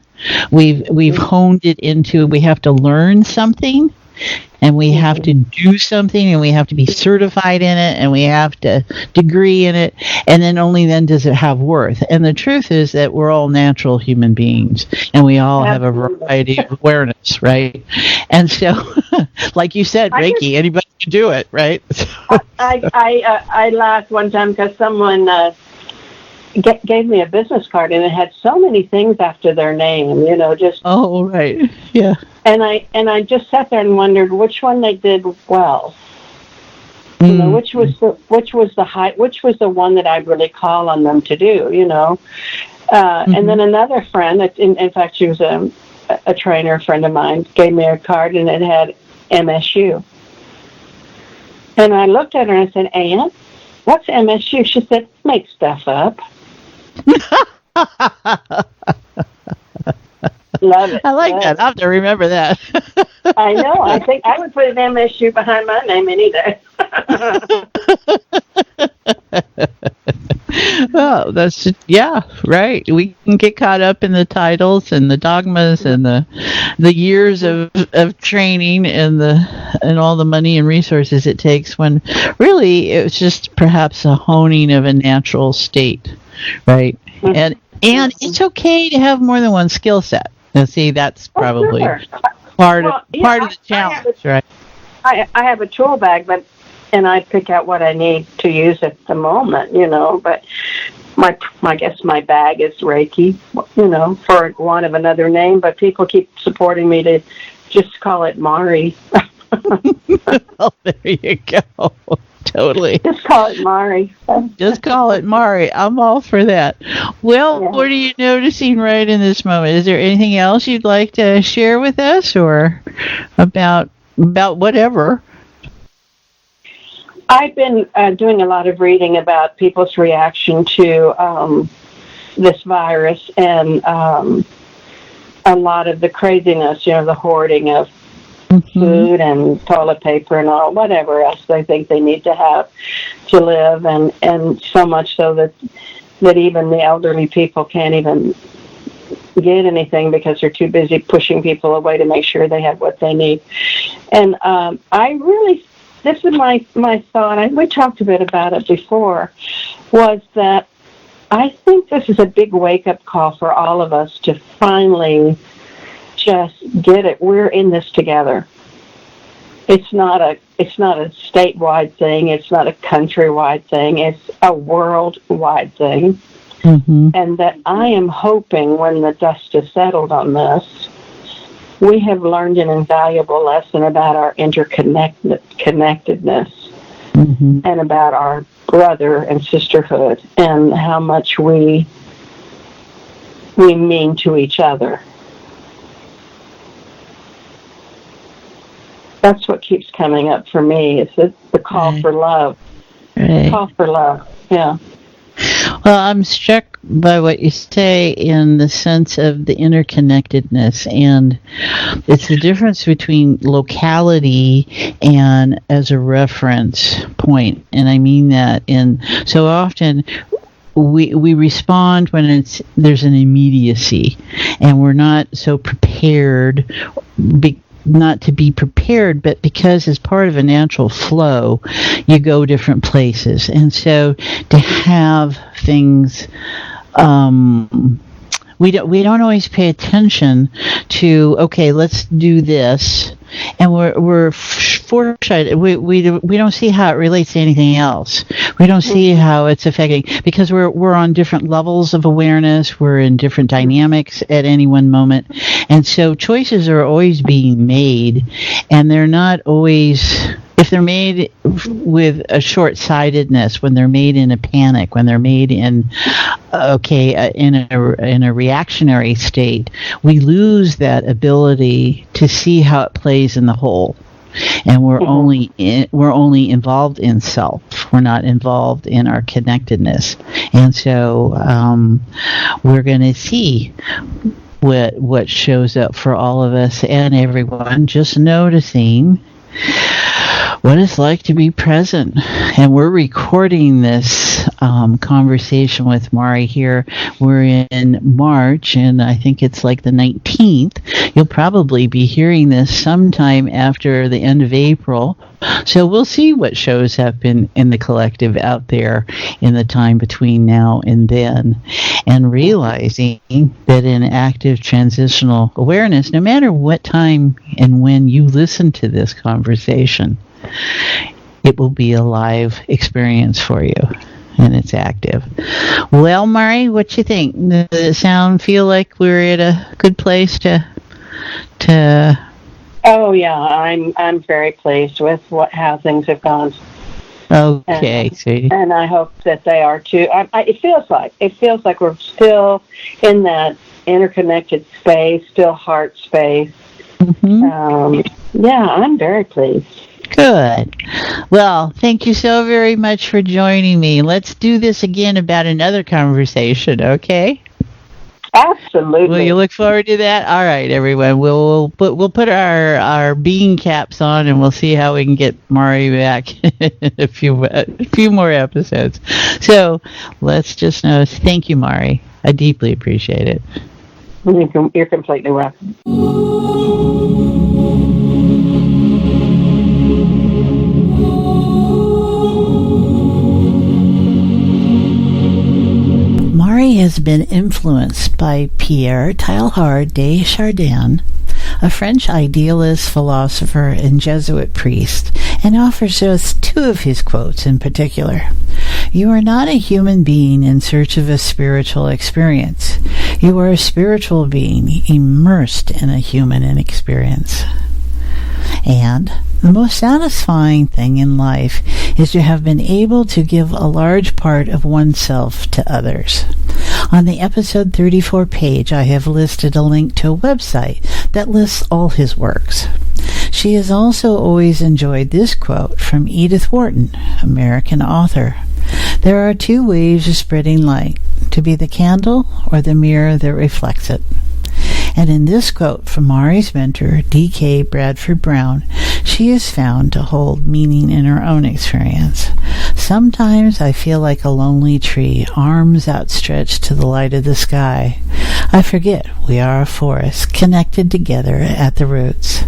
We've honed it into, we have to learn something, and we have to do something, and we have to be certified in it, and we have to degree in it, and then only then does it have worth. And the truth is that we're all natural human beings, and we all have a variety of awareness, right? And so, like you said, Reiki, anybody can do it, right? I laughed one time because someone gave me a business card, and it had so many things after their name, just. Oh, right, yeah. And I just sat there and wondered which one they did well. Which was the one that I'd really call on them to do. And then another friend, in fact, she was a trainer friend of mine, gave me a card, and it had MSU. And I looked at her and I said, "Aunt, what's MSU?" She said, "Make stuff up." Love it. I like that. I'll have to remember that. I know. I think I would put an MSU behind my name any day. Well, right. We can get caught up in the titles and the dogmas and the years of training and all the money and resources it takes, when really it's just perhaps a honing of a natural state, right? And it's okay to have more than one skill set. Now, see, that's probably part of the challenge, right? I have a tool bag, and I pick out what I need to use at the moment, but I guess my bag is Reiki, for want of another name, but people keep supporting me to just call it Mari. Well, there you go. Totally. Just call it Mari. Just call it Mari. I'm all for that. Well, What are you noticing right in this moment? Is there anything else you'd like to share with us, or about whatever? I've been doing a lot of reading about people's reaction to this virus, and a lot of the craziness, the hoarding of food and toilet paper and whatever else they think they need to have to live, and so much so that even the elderly people can't even get anything because they're too busy pushing people away to make sure they have what they need. And this is my thought, and we talked a bit about it before, was that I think this is a big wake-up call for all of us to finally just get it. We're in this together. It's not a statewide thing. It's not a countrywide thing. It's a worldwide thing. And that I am hoping when the dust is settled on this, we have learned an invaluable lesson about our interconnectedness and about our brother and sisterhood and how much we mean to each other. That's what keeps coming up for me. It's the call for love. Right. Call for love, yeah. Well, I'm struck by what you say in the sense of the interconnectedness, and it's the difference between locality and as a reference point. And I mean that so often we respond when there's an immediacy, and we're not so prepared, not to be prepared, but because as part of a natural flow, you go different places. And so to have things, we don't always pay attention to, okay, let's do this, and we're foresighted. We don't see how it relates to anything else. We don't see how it's affecting, because we're on different levels of awareness. We're in different dynamics at any one moment, and so choices are always being made, and they're not always. If they're made with a short-sightedness, when they're made in a panic, when they're made in a reactionary state, we lose that ability to see how it plays in the whole, and we're only involved in self. We're not involved in our connectedness, and so we're going to see what shows up for all of us and everyone, just noticing what it's like to be present. And we're recording this conversation with Mari here. We're in March, and I think it's like the 19th. You'll probably be hearing this sometime after the end of April. So we'll see what shows up in the collective out there in the time between now and then. And realizing that in active transitional awareness, no matter what time and when you listen to this conversation, it will be a live experience for you, and it's active. Well, Mari, what you think? Does it feel like we're at a good place to? Oh yeah, I'm very pleased with how things have gone. Okay, and I hope that they are too. It feels like we're still in that interconnected space, still heart space. Mm-hmm. Yeah, I'm very pleased. Good. Well, thank you so very much for joining me. Let's do this again about another conversation, okay? Absolutely. Will you look forward to that? All right, everyone. We'll put our bean caps on, and we'll see how we can get Mari back in a few more episodes. So let's just know. Thank you, Mari. I deeply appreciate it. You're completely welcome. Mari has been influenced by Pierre Teilhard de Chardin, a French idealist, philosopher, and Jesuit priest, and offers us two of his quotes in particular. You are not a human being in search of a spiritual experience. You are a spiritual being immersed in a human experience. And the most satisfying thing in life is to have been able to give a large part of oneself to others. On the episode 34 page, I have listed a link to a website that lists all his works. She has also always enjoyed this quote from Edith Wharton, American author. There are two ways of spreading light, to be the candle or the mirror that reflects it. And in this quote from Mari's mentor, D.K. Bradford Brown, she is found to hold meaning in her own experience. Sometimes I feel like a lonely tree, arms outstretched to the light of the sky. I forget we are a forest, connected together at the roots.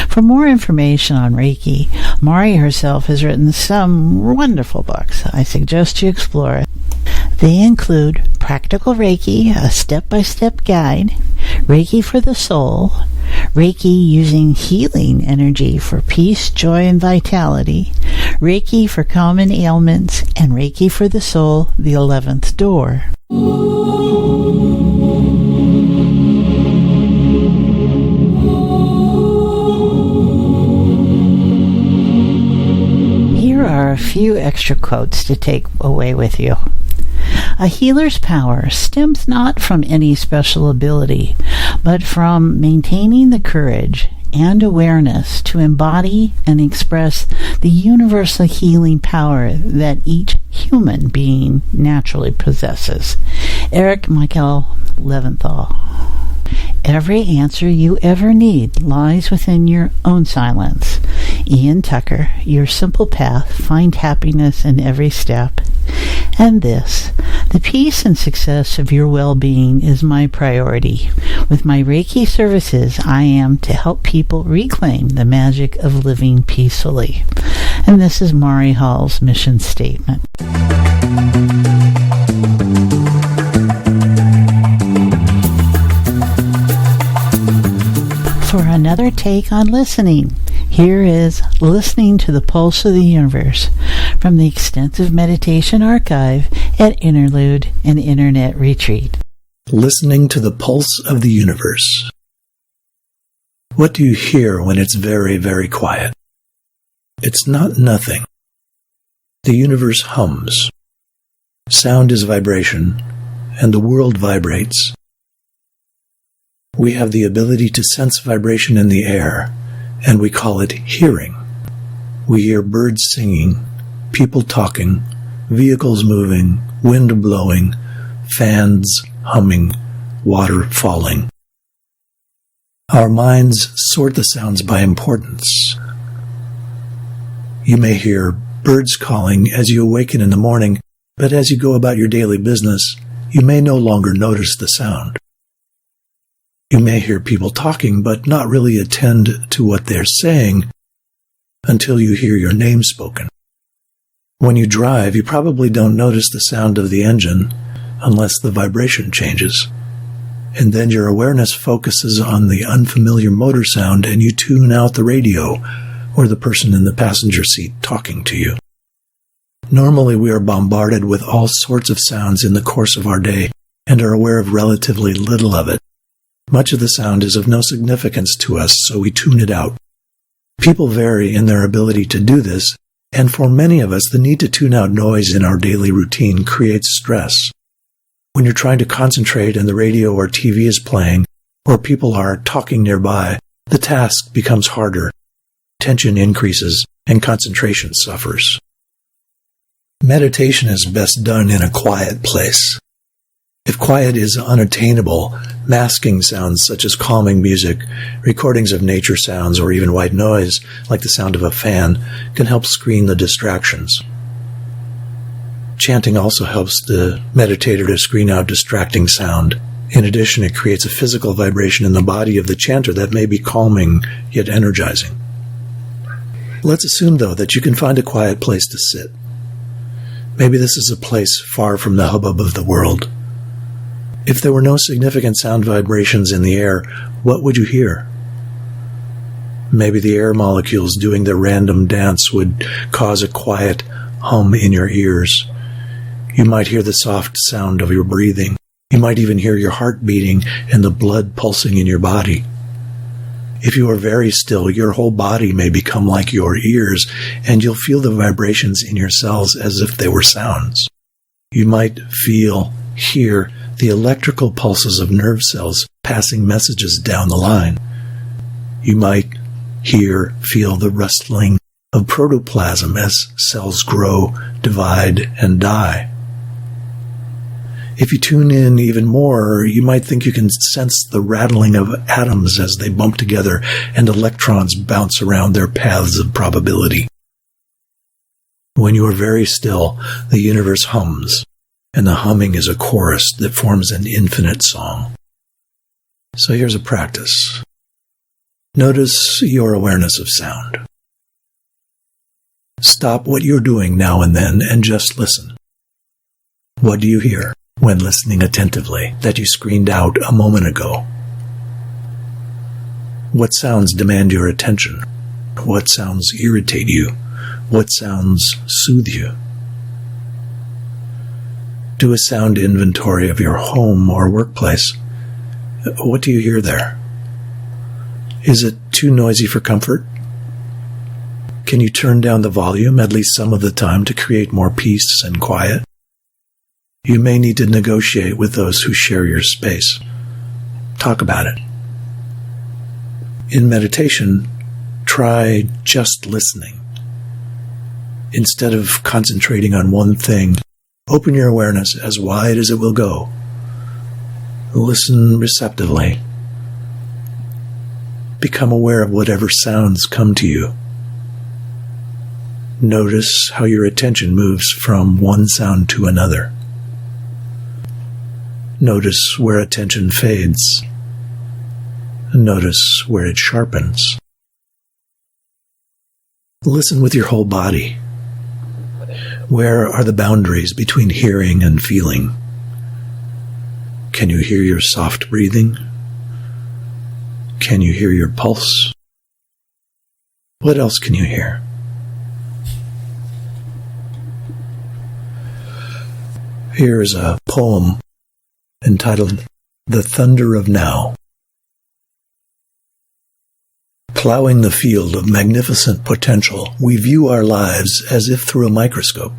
For more information on Reiki, Mari herself has written some wonderful books. I suggest you explore it. They include Practical Reiki, a step-by-step guide, Reiki for the Soul, Reiki using healing energy for peace, joy, and vitality, Reiki for common ailments, and Reiki for the Soul, the 11th Door. Here are a few extra quotes to take away with you. A healer's power stems not from any special ability, but from maintaining the courage and awareness to embody and express the universal healing power that each human being naturally possesses. Eric Michael Leventhal. Every answer you ever need lies within your own silence. Ian Tucker, Your Simple Path, Find Happiness in Every Step. And this, the peace and success of your well-being is my priority. With my Reiki services, I am to help people reclaim the magic of living peacefully. And this is Mari Hall's mission statement. For another take on listening, here is Listening to the Pulse of the Universe from the extensive meditation archive at Interlude and Internet Retreat. Listening to the Pulse of the Universe. What do you hear when it's very, very quiet? It's not nothing. The universe hums. Sound is vibration, and the world vibrates. We have the ability to sense vibration in the air, and we call it hearing. We hear birds singing, people talking, vehicles moving, wind blowing, fans humming, water falling. Our minds sort the sounds by importance. You may hear birds calling as you awaken in the morning, but as you go about your daily business, you may no longer notice the sound. You may hear people talking, but not really attend to what they're saying until you hear your name spoken. When you drive, you probably don't notice the sound of the engine unless the vibration changes. And then your awareness focuses on the unfamiliar motor sound and you tune out the radio or the person in the passenger seat talking to you. Normally, we are bombarded with all sorts of sounds in the course of our day and are aware of relatively little of it. Much of the sound is of no significance to us, so we tune it out. People vary in their ability to do this, and for many of us, the need to tune out noise in our daily routine creates stress. When you're trying to concentrate and the radio or TV is playing, or people are talking nearby, the task becomes harder. Tension increases, and concentration suffers. Meditation is best done in a quiet place. If quiet is unattainable, masking sounds such as calming music, recordings of nature sounds, or even white noise, like the sound of a fan, can help screen the distractions. Chanting also helps the meditator to screen out distracting sound. In addition, it creates a physical vibration in the body of the chanter that may be calming yet energizing. Let's assume, though, that you can find a quiet place to sit. Maybe this is a place far from the hubbub of the world. If there were no significant sound vibrations in the air, what would you hear? Maybe the air molecules doing their random dance would cause a quiet hum in your ears. You might hear the soft sound of your breathing. You might even hear your heart beating and the blood pulsing in your body. If you are very still, your whole body may become like your ears, and you'll feel the vibrations in your cells as if they were sounds. You might hear the electrical pulses of nerve cells passing messages down the line. You might feel the rustling of protoplasm as cells grow, divide, and die. If you tune in even more, you might think you can sense the rattling of atoms as they bump together and electrons bounce around their paths of probability. When you are very still, the universe hums, and the humming is a chorus that forms an infinite song. So here's a practice. Notice your awareness of sound. Stop what you're doing now and then and just listen. What do you hear when listening attentively that you screened out a moment ago? What sounds demand your attention? What sounds irritate you? What sounds soothe you? Do a sound inventory of your home or workplace. What do you hear there? Is it too noisy for comfort? Can you turn down the volume at least some of the time to create more peace and quiet? You may need to negotiate with those who share your space. Talk about it. In meditation, try just listening. Instead of concentrating on one thing, open your awareness as wide as it will go. Listen receptively. Become aware of whatever sounds come to you. Notice how your attention moves from one sound to another. Notice where attention fades. Notice where it sharpens. Listen with your whole body. Where are the boundaries between hearing and feeling? Can you hear your soft breathing? Can you hear your pulse? What else can you hear? Here is a poem entitled The Thunder of Now. Plowing the field of magnificent potential, we view our lives as if through a microscope.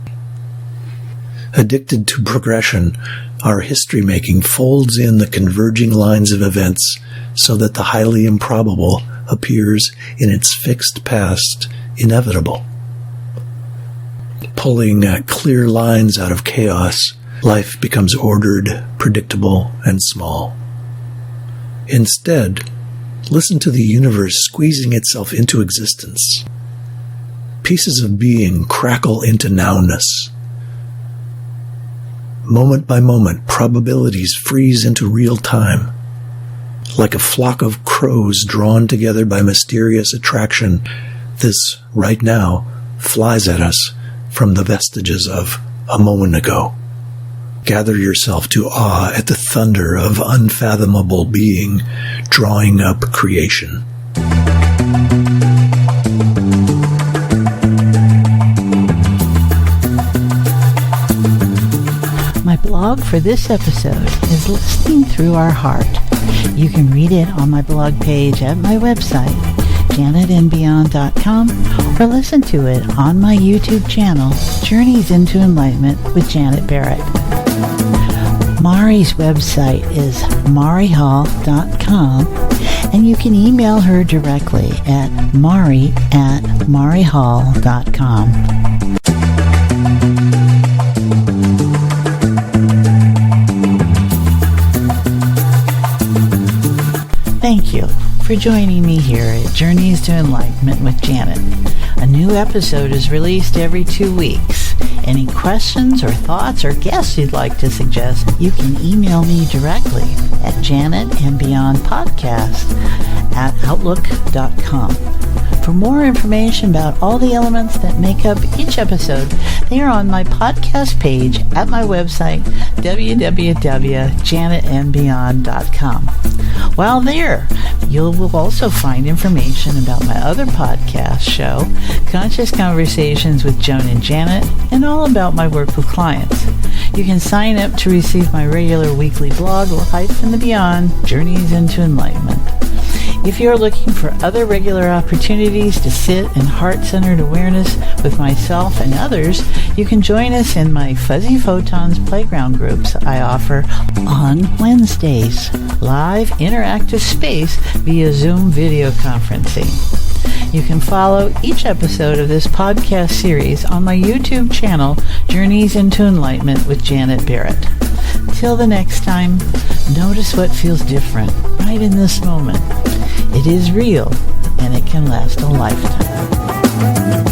Addicted to progression, our history-making folds in the converging lines of events so that the highly improbable appears in its fixed past inevitable. Pulling clear lines out of chaos, life becomes ordered, predictable, and small. Instead, Listen to the universe squeezing itself into existence. Pieces of being crackle into nowness. Moment by moment, probabilities freeze into real time. Like a flock of crows drawn together by mysterious attraction, this, right now, flies at us from the vestiges of a moment ago. Gather yourself to awe at the thunder of unfathomable being drawing up creation. My blog for this episode is Listening Through Our Heart. You can read it on my blog page at my website, janetandbeyond.com, or listen to it on my YouTube channel, Journeys into Enlightenment with Janet Barrett. Mari's website is marihall.com, and you can email her directly at mari@marihall.com. Thank you for joining me here at Journeys to Enlightenment with Janet. A new episode is released every 2 weeks. Any questions or thoughts or guests you'd like to suggest, you can email me directly at janetandbeyondpodcast@outlook.com. For more information about all the elements that make up each episode, they are on my podcast page at my website, www.janetandbeyond.com. While there, you will also find information about my other podcast show, Conscious Conversations with Joan and Janet, and all about my work with clients. You can sign up to receive my regular weekly blog, Life in the Beyond, Journeys into Enlightenment. If you're looking for other regular opportunities to sit in heart-centered awareness with myself and others, you can join us in my Fuzzy Photons playground groups I offer on Wednesdays, live interactive space via Zoom video conferencing. You can follow each episode of this podcast series on my YouTube channel, Journeys into Enlightenment with Janet Barrett. Till the next time, notice what feels different right in this moment. It is real, and it can last a lifetime.